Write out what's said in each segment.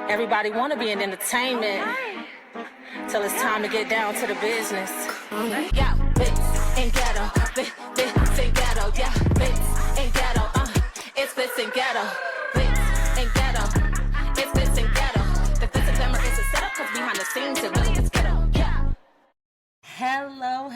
Everybody want to be in entertainment till it's time to get down to the business. Yeah, Glitz and Ghetto, Glitz and Ghetto, yeah, Glitz and Ghetto, it's Glitz and Ghetto, Glitz and Ghetto, it's Glitz and Ghetto. The glitz and glamour is a setup, cause behind the scenes it really gets ghetto, yeah. Hello.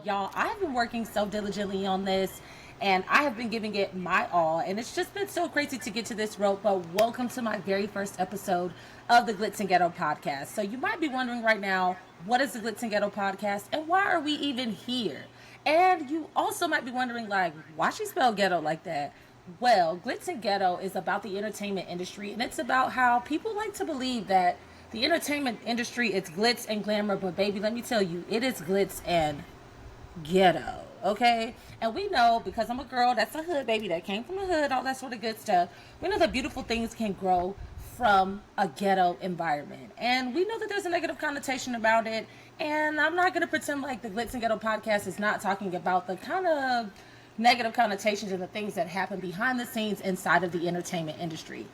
Y'all, I've been working so diligently on this, and I have been giving it my all, and it's just been so crazy to get to this rope. But welcome to my very first episode of the Glitz and Ghetto podcast. So you might be wondering right now, what is the Glitz and Ghetto podcast, and why are we even here? And you also might be wondering, like, why she spelled ghetto like that? Well, Glitz and Ghetto is about the entertainment industry, and it's about how people like to believe that the entertainment industry is glitz and glamour, but baby, let me tell you, it is glitz and ghetto, okay? And we know, because I'm a girl that's a hood baby, that came from the hood, all that sort of good stuff, we know that beautiful things can grow from a ghetto environment. And we know that there's a negative connotation about it, and I'm not going to pretend like the Glitz and Ghetto podcast is not talking about the kind of negative connotations and the things that happen behind the scenes inside of the entertainment industry.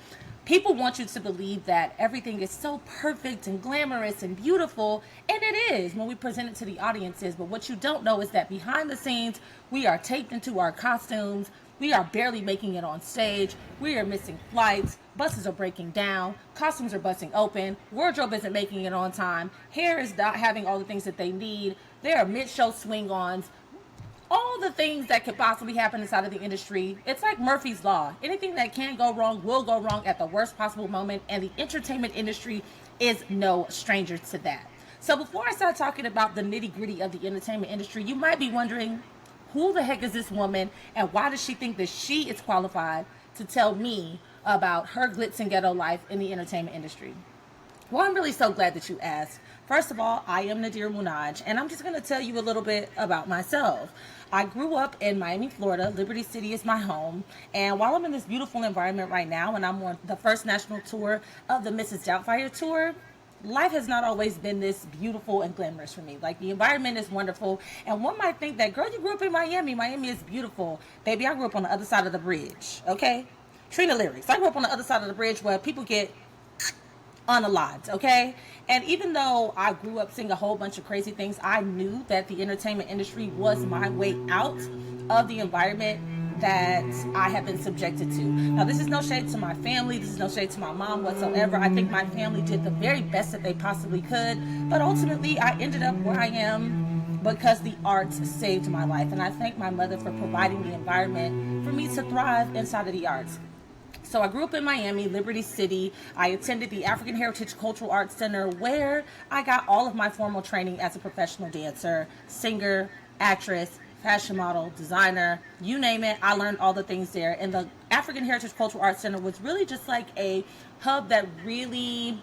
People want you to believe that everything is so perfect and glamorous and beautiful, and it is when we present it to the audiences. But what you don't know is that behind the scenes, we are taped into our costumes. We are barely making it on stage. We are missing flights. Buses are breaking down. Costumes are busting open. Wardrobe isn't making it on time. Hair is not having all the things that they need. There are mid-show swing-ons. All the things that could possibly happen inside of the industry. It's like Murphy's Law. Anything that can go wrong will go wrong at the worst possible moment, and the entertainment industry is no stranger to that. So before I start talking about the nitty-gritty of the entertainment industry, you might be wondering, who the heck is this woman, and why does she think that she is qualified to tell me about her glitz and ghetto life in the entertainment industry? Well, I'm really so glad that you asked. First of all, I am Naderah Munajj, and I'm just going to tell you a little bit about myself. I grew up in Miami, Florida. Liberty City is my home. And while I'm in this beautiful environment right now, and I'm on the first national tour of the Mrs. Doubtfire tour, life has not always been this beautiful and glamorous for me. Like, the environment is wonderful. And one might think that, girl, you grew up in Miami. Miami is beautiful. Baby, I grew up on the other side of the bridge, okay? Trina lyrics. I grew up on the other side of the bridge where people get unalived, okay? And even though I grew up seeing a whole bunch of crazy things, I knew that the entertainment industry was my way out of the environment that I have been subjected to. Now, this is no shade to my family. This is no shade to my mom whatsoever. I think my family did the very best that they possibly could. But ultimately, I ended up where I am because the arts saved my life. And I thank my mother for providing the environment for me to thrive inside of the arts. So I grew up in Miami, Liberty City. I attended the African Heritage Cultural Arts Center, where I got all of my formal training as a professional dancer, singer, actress, fashion model, designer, you name it. I learned all the things there. And the African Heritage Cultural Arts Center was really just like a hub that really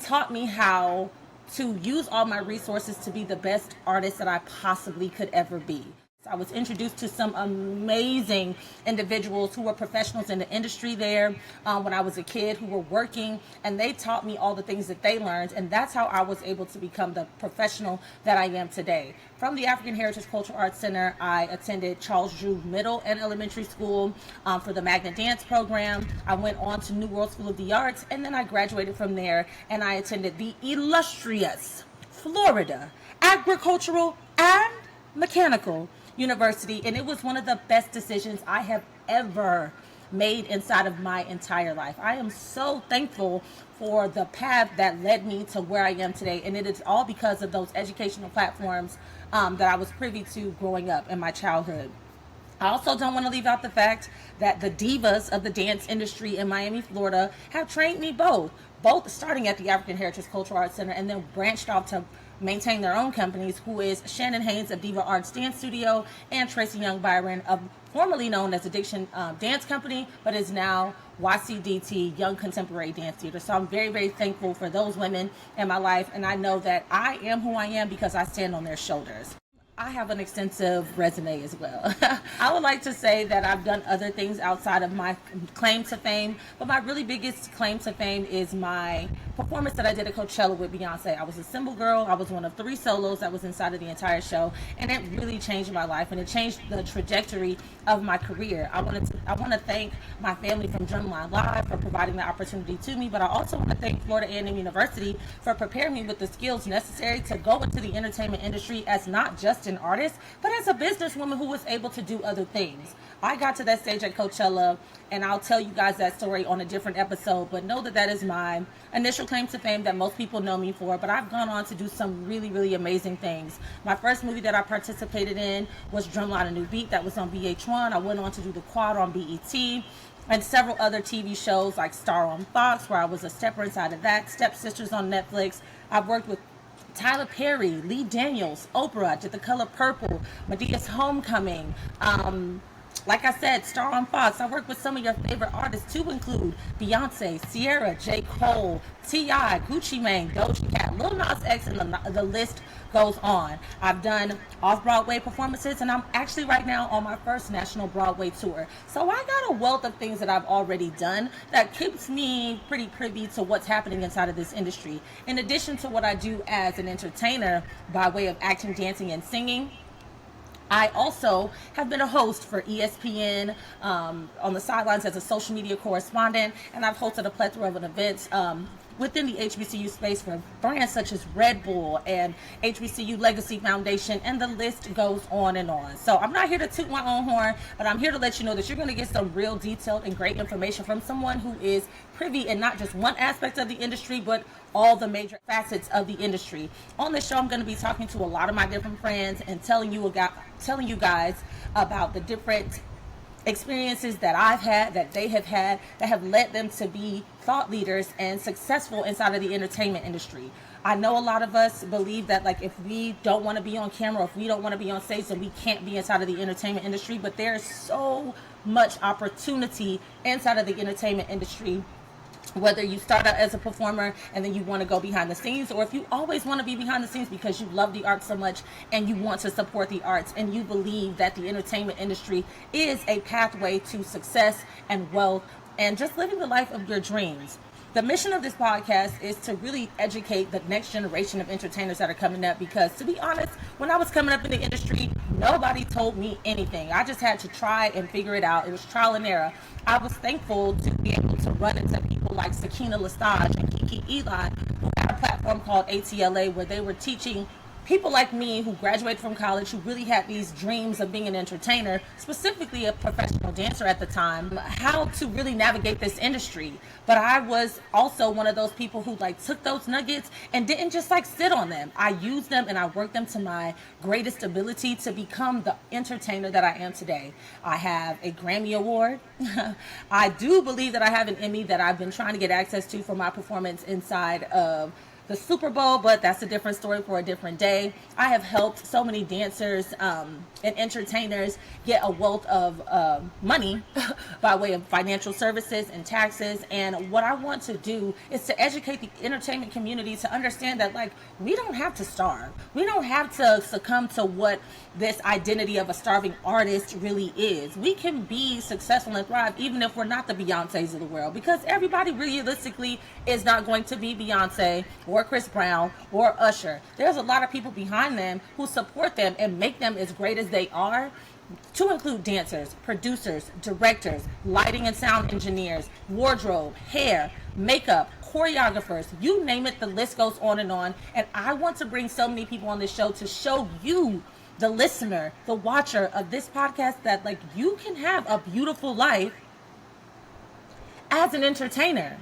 taught me how to use all my resources to be the best artist that I possibly could ever be. I was introduced to some amazing individuals who were professionals in the industry there when I was a kid, who were working, and they taught me all the things that they learned, and that's how I was able to become the professional that I am today. From the African Heritage Cultural Arts Center, I attended Charles Drew Middle and Elementary School for the Magnet Dance program. I went on to New World School of the Arts, and then I graduated from there, and I attended the illustrious Florida Agricultural and Mechanical University, and it was one of the best decisions I have ever made inside of my entire life. I am so thankful for the path that led me to where I am today, and it is all because of those educational platforms that I was privy to growing up in my childhood. I also don't want to leave out the fact that the divas of the dance industry in Miami, Florida have trained me both starting at the African Heritage Cultural Arts Center and then branched off to maintain their own companies, who is Shannon Haynes of Diva Arts Dance Studio and Tracy Young Byron of formerly known as Addiction Dance Company, but is now YCDT, Young Contemporary Dance Theater. So I'm very, very thankful for those women in my life, and I know that I am who I am because I stand on their shoulders. I have an extensive resume as well. I would like to say that I've done other things outside of my claim to fame, but my really biggest claim to fame is my performance that I did at Coachella with Beyonce. I was a cymbal girl. I was one of 3 solos that was inside of the entire show, and it really changed my life, and it changed the trajectory of my career. I want to thank my family from Drumline Live for providing the opportunity to me, but I also want to thank Florida A&M University for preparing me with the skills necessary to go into the entertainment industry as not just an artist, but as a businesswoman who was able to do other things. I got to that stage at Coachella, and I'll tell you guys that story on a different episode, but know that that is my initial claim to fame that most people know me for, but I've gone on to do some really, really amazing things. My first movie that I participated in was Drumline A New Beat, that was on VH1. I went on to do The Quad on BET, and several other TV shows like Star on Fox, where I was a stepper inside of that, Step Sisters on Netflix. I've worked with Tyler Perry, Lee Daniels, Oprah, did The Color Purple, Medea's Homecoming. Like I said, Star on Fox. I worked with some of your favorite artists to include Beyonce, Ciara, J. Cole, T.I., Gucci Mane, Doja Cat, Lil Nas X, and the list goes on. I've done off-Broadway performances, and I'm actually right now on my first national Broadway tour. So I got a wealth of things that I've already done that keeps me pretty privy to what's happening inside of this industry. In addition to what I do as an entertainer by way of acting, dancing, and singing, I also have been a host for ESPN on the sidelines as a social media correspondent, and I've hosted a plethora of events within the HBCU space for brands such as Red Bull and HBCU Legacy Foundation, and the list goes on and on. So I'm not here to toot my own horn, but I'm here to let you know that you're going to get some real detailed and great information from someone who is privy in not just one aspect of the industry, but all the major facets of the industry. On this show, I'm going to be talking to a lot of my different friends and telling you guys about the different experiences that I've had, that they have had, that have led them to be thought leaders and successful inside of the entertainment industry. I know a lot of us believe that, like, if we don't want to be on camera, if we don't want to be on stage, then we can't be inside of the entertainment industry. But there's so much opportunity inside of the entertainment industry, whether you start out as a performer and then you want to go behind the scenes, or if you always want to be behind the scenes because you love the arts so much and you want to support the arts and you believe that the entertainment industry is a pathway to success and wealth and just living the life of your dreams. The mission of this podcast is to really educate the next generation of entertainers that are coming up, because to be honest, when I was coming up in the industry, nobody told me anything. I just had to try and figure it out. It was trial and error. I was thankful to be able to run into people like Sakina Lestage and Kiki Eli, who had a platform called ATLA, where they were teaching people like me who graduated from college, who really had these dreams of being an entertainer, specifically a professional dancer at the time, how to really navigate this industry. But I was also one of those people who took those nuggets and didn't just sit on them. I used them and I worked them to my greatest ability to become the entertainer that I am today. I have a Grammy Award. I do believe that I have an Emmy that I've been trying to get access to for my performance inside of the Super Bowl, but that's a different story for a different day. I have helped so many dancers and entertainers get a wealth of money by way of financial services and taxes. And what I want to do is to educate the entertainment community to understand that we don't have to starve. We don't have to succumb to what this identity of a starving artist really is. We can be successful and thrive even if we're not the Beyoncés of the world, because everybody realistically is not going to be Beyonce or Chris Brown or Usher. There's a lot of people behind them who support them and make them as great as they are, to include dancers, producers, directors, lighting and sound engineers, wardrobe, hair, makeup, choreographers, you name it, the list goes on. And I want to bring so many people on this show to show you, the listener, the watcher of this podcast, that you can have a beautiful life as an entertainer.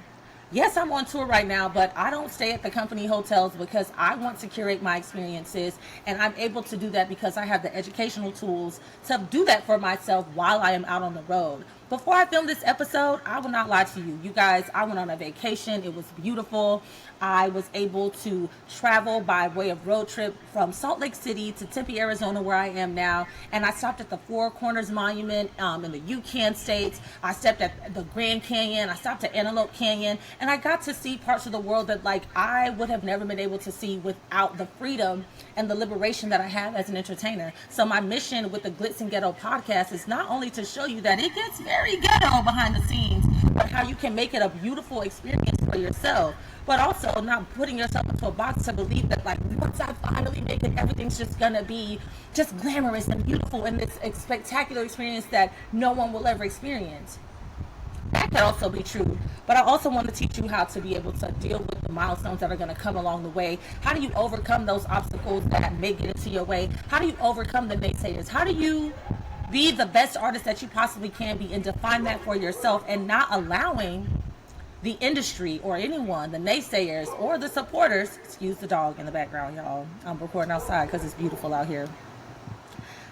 Yes, I'm on tour right now, but I don't stay at the company hotels because I want to curate my experiences, and I'm able to do that because I have the educational tools to do that for myself while I am out on the road. Before I filmed this episode, I will not lie to you. You guys, I went on a vacation. It was beautiful. I was able to travel by way of road trip from Salt Lake City to Tempe, Arizona, where I am now. And I stopped at the Four Corners Monument in the Yukon states. I stepped at the Grand Canyon. I stopped at Antelope Canyon. And I got to see parts of the world that like I would have never been able to see without the freedom and the liberation that I have as an entertainer. So my mission with the Glitz and Ghetteaux podcast is not only to show you that it gets very ghetto behind the scenes, but how you can make it a beautiful experience for yourself, but also not putting yourself into a box to believe that like once I finally make it, everything's just gonna be just glamorous and beautiful and this spectacular experience that no one will ever experience. That could also be true, but I also want to teach you how to be able to deal with the milestones that are going to come along the way. How do you overcome those obstacles that may get into your way? How do you overcome the naysayers? How do you be the best artist that you possibly can be and define that for yourself, and not allowing the industry or anyone, the naysayers or the supporters, excuse the dog in the background, y'all, I'm recording outside because it's beautiful out here.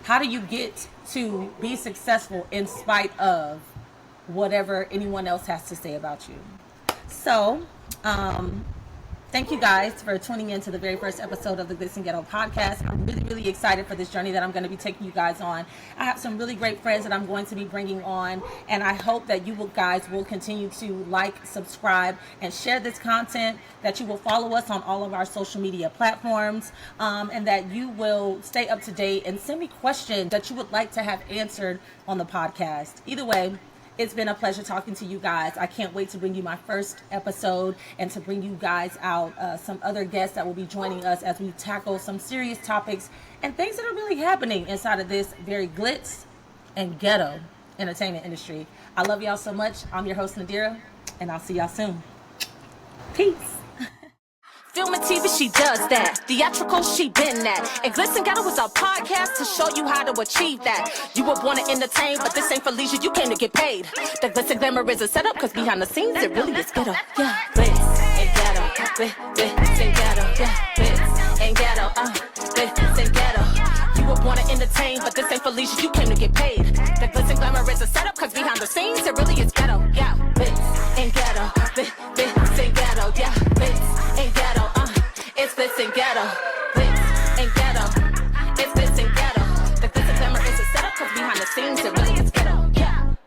How do you get to be successful in spite of whatever anyone else has to say about you? So, thank you guys for tuning in to the very first episode of the Glitz and Ghetteaux podcast. I'm really, really excited for this journey that I'm going to be taking you guys on. I have some really great friends that I'm going to be bringing on, and I hope that you guys will continue to like, subscribe, and share this content, that you will follow us on all of our social media platforms, and that you will stay up to date and send me questions that you would like to have answered on the podcast. Either way, it's been a pleasure talking to you guys. I can't wait to bring you my first episode and to bring you guys out some other guests that will be joining us as we tackle some serious topics and things that are really happening inside of this very glitz and ghetto entertainment industry. I love y'all so much. I'm your host, Naderah, and I'll see y'all soon. Peace. Film and TV, she does that. Theatrical, she been that. And Glitz and Ghetteaux was our podcast to show you how to achieve that. You were born to entertain, but this ain't for leisure. You came to get paid. The Glitz and Glamour is a setup, cause behind the scenes, it really is ghetto. Yeah, Glitz and Ghetteaux. Glitz and Ghetteaux. Yeah, Glitz and Ghetteaux. Glitz and Ghetteaux. You were born to entertain, but this ain't for leisure. You came to get paid. The Glitz and Glamour is a setup, cause behind the scenes, it really is ghetto. Yeah.